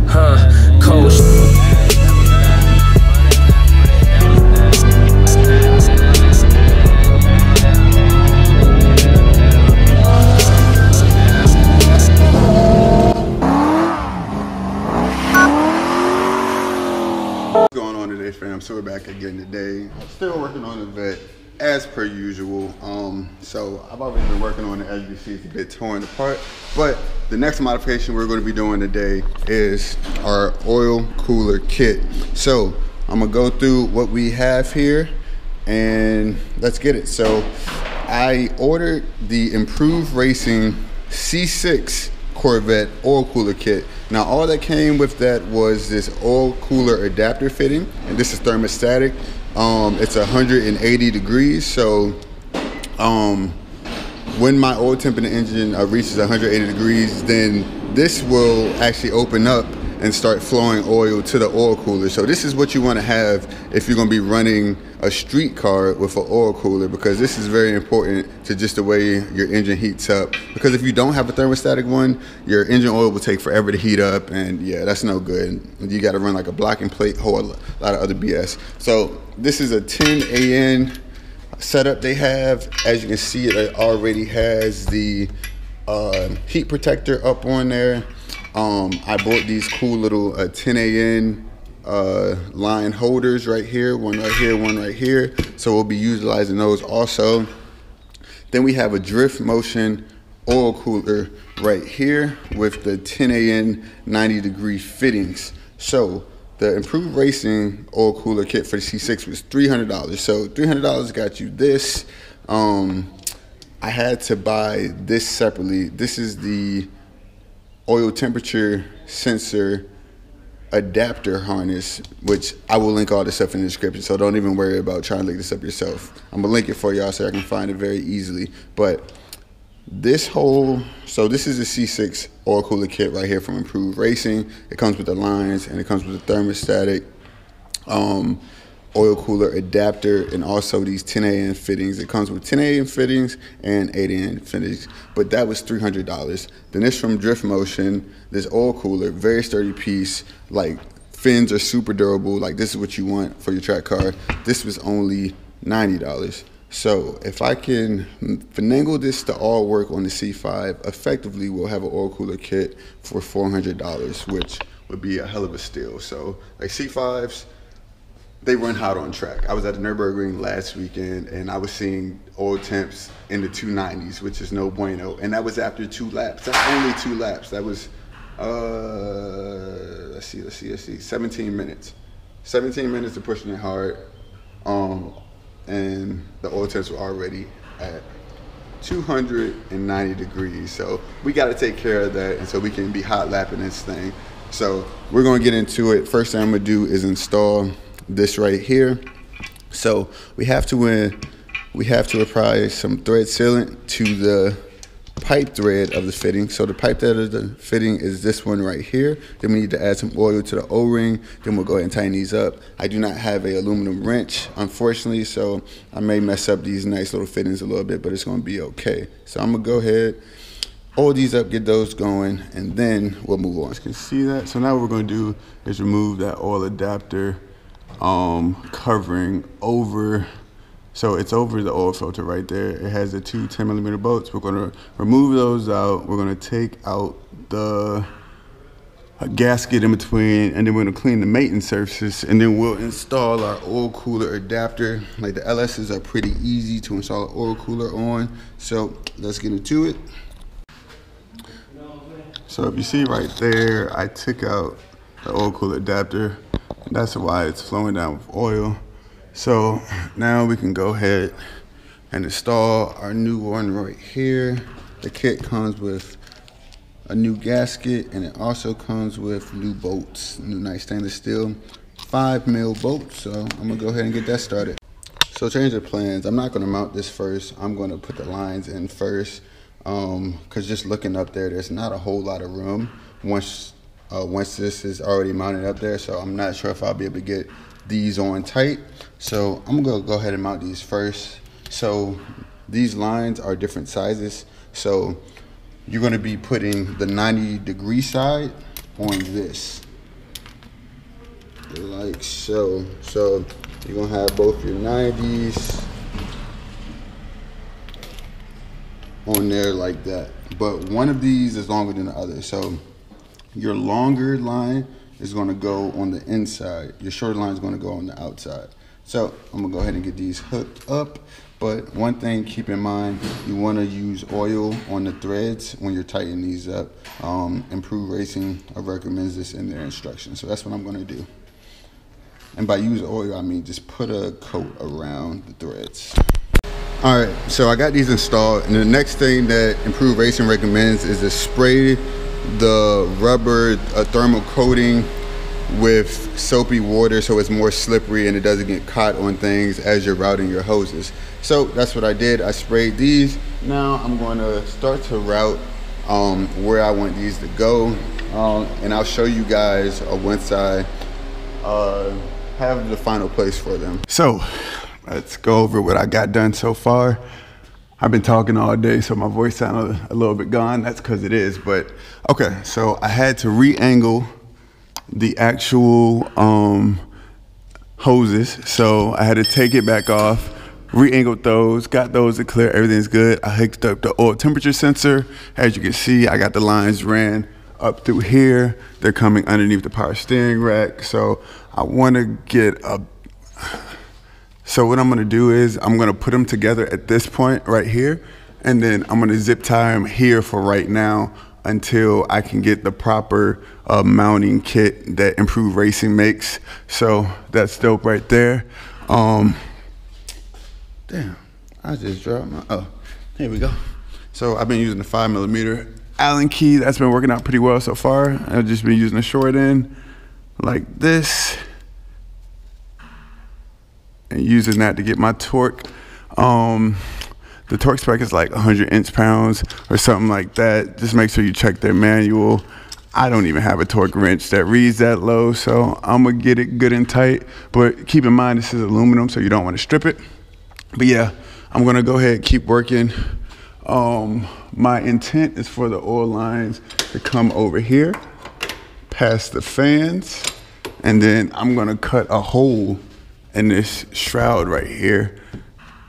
Coast. What's going on today, fam? So we're back again today. I'm still working on the vet as per usual. So I've already been working on it. As you can see, it's a bit torn apart, but the next modification we're going to be doing today is our oil cooler kit. So I'm gonna go through what we have here and let's get it. So I ordered the Improved Racing C6 Corvette oil cooler kit. Now all that came with that was this oil cooler adapter fitting, and this is thermostatic. It's 180 degrees, so when my oil temp in the engine reaches 180 degrees, then this will actually open up and start flowing oil to the oil cooler. So this is what you want to have if you're going to be running a street car with an oil cooler, because this is very important to just the way your engine heats up. Because if you don't have a thermostatic one, your engine oil will take forever to heat up, and yeah, that's no good. You got to run like a blocking plate, whole lot of other BS. So this is a 10 AN setup they have. As you can see, it already has the heat protector up on there. I bought these cool little 10 AN line holders right here, one right here, one right here. So we'll be utilizing those also. Then we have a drift motion oil cooler right here with the 10 AN 90 degree fittings. So the Improved Racing oil cooler kit for the C6 was $300. So $300 got you this. I had to buy this separately. This is the oil temperature sensor adapter harness, which I will link all this stuff in the description, so don't even worry about trying to look this up yourself. I'm gonna link it for y'all so I can find it very easily. But this is the C6 oil cooler kit right here from Improved Racing. It comes with the lines and it comes with the thermostatic oil cooler adapter and also these 10 AN fittings. It comes with 10 AN fittings and 8 AN fittings, but that was $300. Then this from Drift Motion, this oil cooler, very sturdy piece, like fins are super durable, like this is what you want for your track car. This was only $90. So if I can finagle this to all work on the C5, effectively we'll have an oil cooler kit for $400, which would be a hell of a steal. So like C5s, they run hot on track. I was at the Nürburgring last weekend and I was seeing oil temps in the 290s, which is no bueno. And that was after 2 laps. That's only 2 laps. That was, let's see, 17 minutes. 17 minutes of pushing it hard. And the oil temps were already at 290 degrees. So we got to take care of that, and so we can be hot lapping this thing. So we're gonna get into it. First thing I'm gonna do is install this right here. So we have to apply some thread sealant to the pipe thread of the fitting. So the pipe thread of the fitting is this one right here. Then we need to add some oil to the O-ring. Then we'll go ahead and tighten these up. I do not have a aluminum wrench, unfortunately, so I may mess up these nice little fittings a little bit, but it's gonna be okay. So I'm gonna go ahead, oil these up, get those going, and then we'll move on. You can see that. So now what we're gonna do is remove that oil adapter covering over. So it's over the oil filter right there. It has the 2 10mm bolts. We're gonna remove those out. We're gonna take out the gasket in between, and then we're gonna clean the mating surfaces, and then we'll install our oil cooler adapter. Like the LSs are pretty easy to install an oil cooler on. So let's get into it. So if you see right there, I took out the oil cooler adapter. And that's why it's flowing down with oil. So now we can go ahead and install our new one right here. The kit comes with a new gasket, and it also comes with new bolts, new nice stainless steel 5mm bolts. So I'm gonna go ahead and get that started. So change of plans. I'm not gonna mount this first. I'm gonna put the lines in first, cause just looking up there, there's not a whole lot of room once this is already mounted up there. So I'm not sure if I'll be able to get these on tight. So I'm gonna go ahead and mount these first. So these lines are different sizes. So you're gonna be putting the 90 degree side on this. like so. So you're gonna have both your 90s on there like that, but one of these is longer than the other. So your longer line is going to go on the inside, your shorter line is going to go on the outside. So I'm gonna go ahead and get these hooked up, but one thing keep in mind, you want to use oil on the threads when you're tightening these up. Improved Racing recommends this in their instructions, so that's what I'm going to do. And by use oil, I mean just put a coat around the threads. All right, so I got these installed, and the next thing that Improved Racing recommends is to spray the rubber thermal coating with soapy water so it's more slippery and it doesn't get caught on things as you're routing your hoses. So that's what I did. I sprayed these. Now I'm going to start to route where I want these to go, and I'll show you guys once I have the final place for them. So let's go over what I got done so far. I've been talking all day, so my voice sounded a little bit gone. That's because it is, but okay. So I had to re-angle the actual hoses. So I had to take it back off, re-angled those, got those to clear, everything's good. I hooked up the oil temperature sensor. As you can see, I got the lines ran up through here. They're coming underneath the power steering rack. So I want to get a... So what I'm gonna do is I'm gonna put them together at this point right here, and then I'm gonna zip tie them here for right now until I can get the proper mounting kit that Improved Racing makes. So that's dope right there. Damn, I just dropped my, oh, here we go. So I've been using the 5mm Allen key. That's been working out pretty well so far. I've just been using the short end like this, and using that to get my torque. The torque spec is like 100 inch-pounds or something like that. Just make sure you check their manual. I don't even have a torque wrench that reads that low, so I'm gonna get it good and tight. But keep in mind, this is aluminum, so you don't wanna strip it. But yeah, I'm gonna go ahead and keep working. My intent is for the oil lines to come over here, past the fans, and then I'm gonna cut a hole in this shroud right here,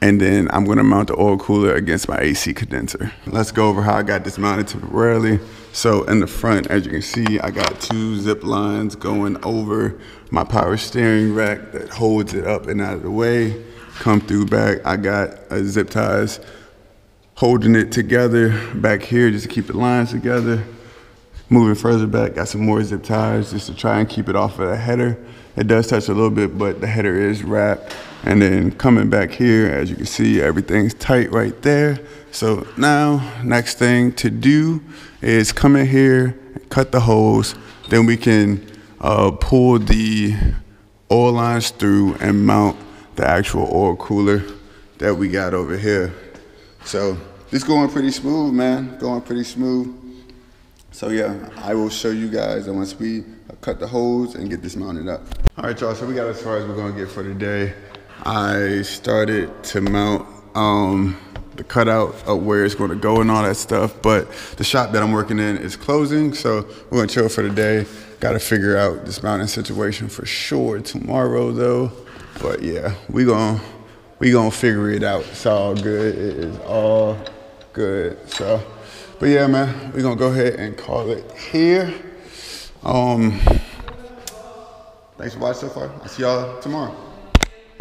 and then I'm gonna mount the oil cooler against my AC condenser. Let's go over how I got this mounted temporarily. So in the front, as you can see, I got 2 zip lines going over my power steering rack that holds it up and out of the way. Come through back, I got a zip ties holding it together back here just to keep the lines together. Moving further back, got some more zip ties just to try and keep it off of the header. It does touch a little bit, but the header is wrapped. And then coming back here, as you can see, everything's tight right there. So now, next thing to do is come in here, cut the holes, then we can pull the oil lines through and mount the actual oil cooler that we got over here. So this going pretty smooth, man, going pretty smooth. So yeah, I will show you guys once we cut the hose and get this mounted up. All right, y'all, so we got as far as we're gonna get for today. I started to mount the cutout of where it's gonna go and all that stuff, but the shop that I'm working in is closing, so we're gonna chill for the day. Gotta figure out this mounting situation for sure tomorrow though. But yeah, we gonna figure it out. It's all good, it is all good. So, but yeah, man, we're gonna go ahead and call it here. Thanks for watching so far. I'll see y'all tomorrow.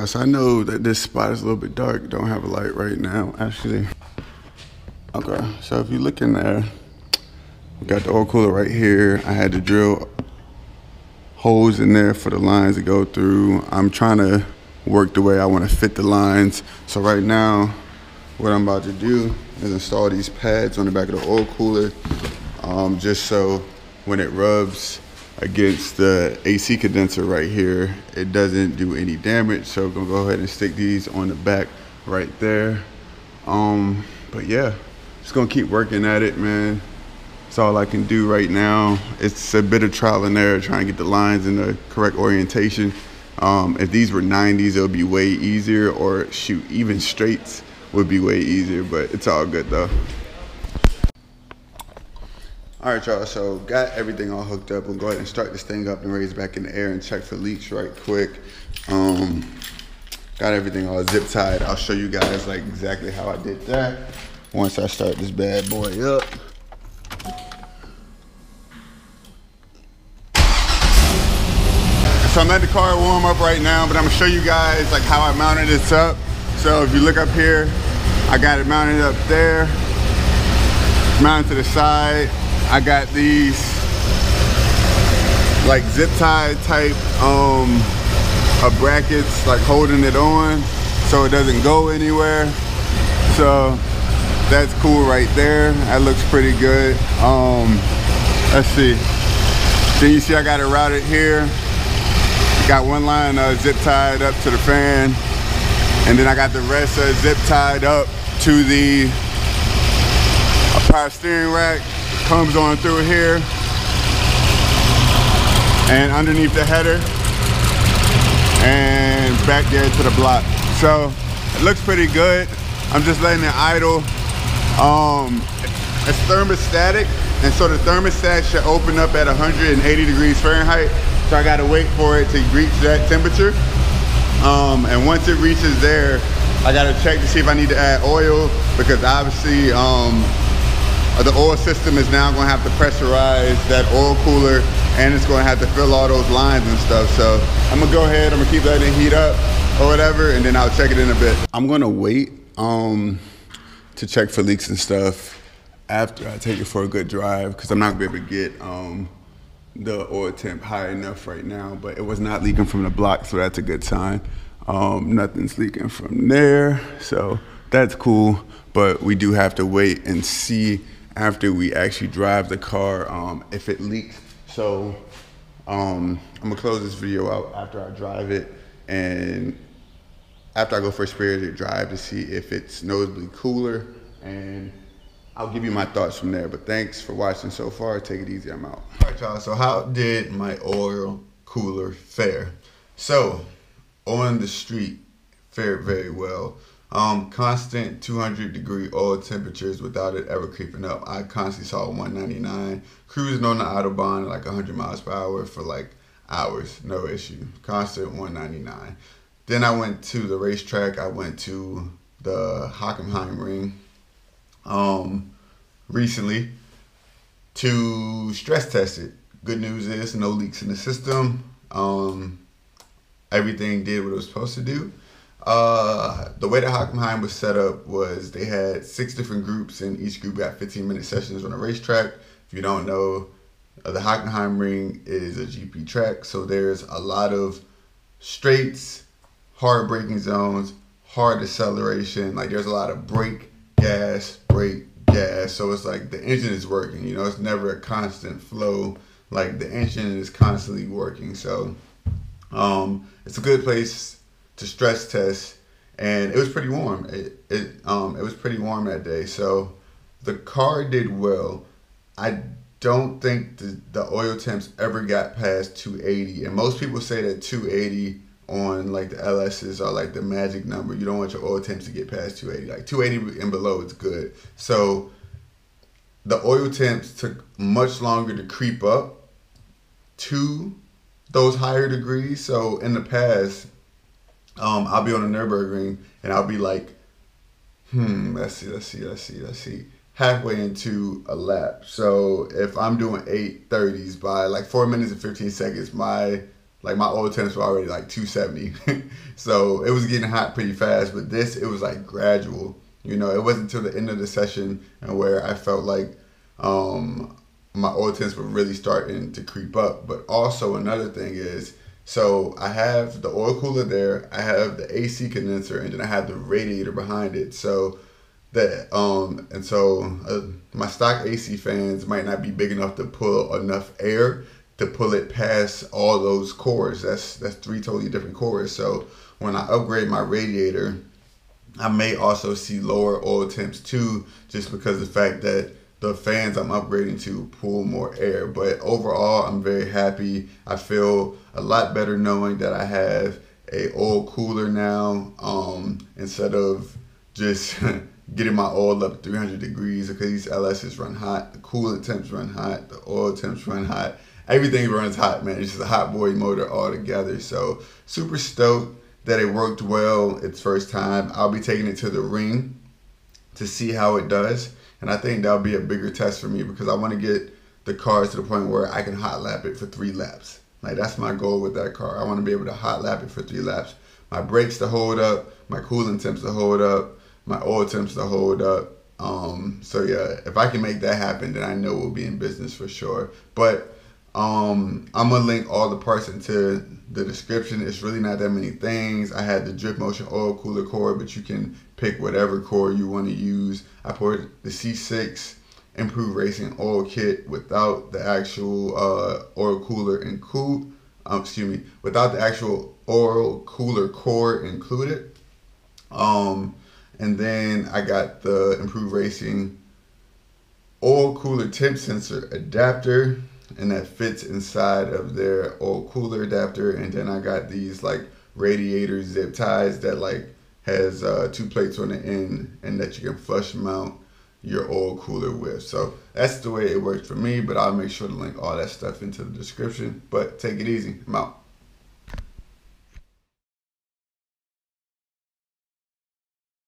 So I know that this spot is a little bit dark. Don't have a light right now, actually. Okay, so if you look in there, we got the oil cooler right here. I had to drill holes in there for the lines to go through. I'm trying to work the way I want to fit the lines. So right now, what I'm about to do is install these pads on the back of the oil cooler, just so when it rubs against the AC condenser right here, it doesn't do any damage. So I'm gonna go ahead and stick these on the back right there. But yeah, just gonna keep working at it, man. That's all I can do right now. It's a bit of trial and error trying to get the lines in the correct orientation. If these were 90s, it would be way easier, or shoot, even straights would be way easier, but it's all good though. All right, y'all, so got everything all hooked up. We'll go ahead and start this thing up and raise it back in the air and check for leaks right quick. Got everything all zip tied. I'll show you guys like exactly how I did that once I start this bad boy up. So I'm at the car warm up right now, but I'm gonna show you guys like how I mounted this up. So if you look up here, I got it mounted up there, mounted to the side. I got these like zip tie type brackets like holding it on so it doesn't go anywhere. So that's cool right there. That looks pretty good. Let's see. Then you see I got it routed here. Got one line zip tied up to the fan, and then I got the rest zip tied up to the power steering rack. Comes on through here and underneath the header and back there to the block. So it looks pretty good. I'm just letting it idle. It's thermostatic, and so the thermostat should open up at 180 degrees Fahrenheit. So I gotta wait for it to reach that temperature. And once it reaches there, I gotta check to see if I need to add oil, because obviously the oil system is now gonna have to pressurize that oil cooler, and it's gonna have to fill all those lines and stuff. So I'm gonna go ahead, I'm gonna keep letting it heat up or whatever, and then I'll check it in a bit. I'm gonna wait to check for leaks and stuff after I take it for a good drive, because I'm not gonna be able to get the oil temp high enough right now, but it was not leaking from the block, so that's a good sign. Nothing's leaking from there, so that's cool, but we do have to wait and see after we actually drive the car if it leaks. So I'm gonna close this video out after I drive it, and after I go for a spirited drive to see if it's noticeably cooler, and I'll give you my thoughts from there. But thanks for watching so far. Take it easy, I'm out. All right, y'all, so how did my oil cooler fare? So on the street, fared very well. Constant 200-degree oil temperatures without it ever creeping up. I constantly saw 199, cruising on the Autobahn at like 100 miles per hour for like hours, no issue. Constant 199. Then I went to the racetrack. I went to the Hockenheimring recently to stress test it. Good news is no leaks in the system. Everything did what it was supposed to do. The way that Hockenheim was set up was they had 6 different groups, and each group got 15-minute sessions on a racetrack. If you don't know, the Hockenheimring is a GP track, so there's a lot of straights, hard braking zones, hard acceleration. Like there's a lot of brake, gas, brake, gas. So it's like the engine is working, you know, it's never a constant flow. Like the engine is constantly working. So it's a good place to stress test, and it was pretty warm. It was pretty warm that day, so the car did well. I don't think the oil temps ever got past 280, and most people say that 280 on like the LSs are like the magic number. You don't want your oil temps to get past 280. Like 280 and below is good. So the oil temps took much longer to creep up to those higher degrees. So in the past, I'll be on the Nürburgring and I'll be like, let's see, halfway into a lap. So if I'm doing 830s by like 4 minutes and 15 seconds, my oil temps were already like 270. So it was getting hot pretty fast, but it was like gradual. You know, it wasn't until the end of the session and where I felt like my oil temps were really starting to creep up. But also another thing is, so I have the oil cooler there, I have the AC condenser, and then I have the radiator behind it. So that my stock AC fans might not be big enough to pull enough air to pull it past all those cores. That's 3 totally different cores. So when I upgrade my radiator, I may also see lower oil temps too, just because of the fact that the fans I'm upgrading to pull more air. But overall, I'm very happy. I feel a lot better knowing that I have a oil cooler now, instead of just getting my oil up 300 degrees because these LSs run hot, the coolant temps run hot, the oil temps run hot, everything runs hot, man. It's just a hot boy motor all together. So super stoked that it worked well its first time. I'll be taking it to the ring to see how it does, and I think that'll be a bigger test for me because I want to get the car to the point where I can hot lap it for 3 laps. Like, that's my goal with that car. I want to be able to hot lap it for 3 laps. My brakes to hold up, my coolant temps to hold up, my oil temps to hold up. So yeah, if I can make that happen, then I know we'll be in business for sure. But I'm gonna link all the parts into the description. It's really not that many things. I had the Drip Motion oil cooler cord, but you can pick whatever cord you want to use. I poured the C6 Improved Racing oil kit without the actual oil cooler without the actual oil cooler cord included. And then I got the Improved Racing oil cooler temp sensor adapter, and that fits inside of their oil cooler adapter. And then I got these like radiator zip ties that like has 2 plates on the end, and that you can flush mount your oil cooler with. So that's the way it works for me, but I'll make sure to link all that stuff into the description. But take it easy. I'm out.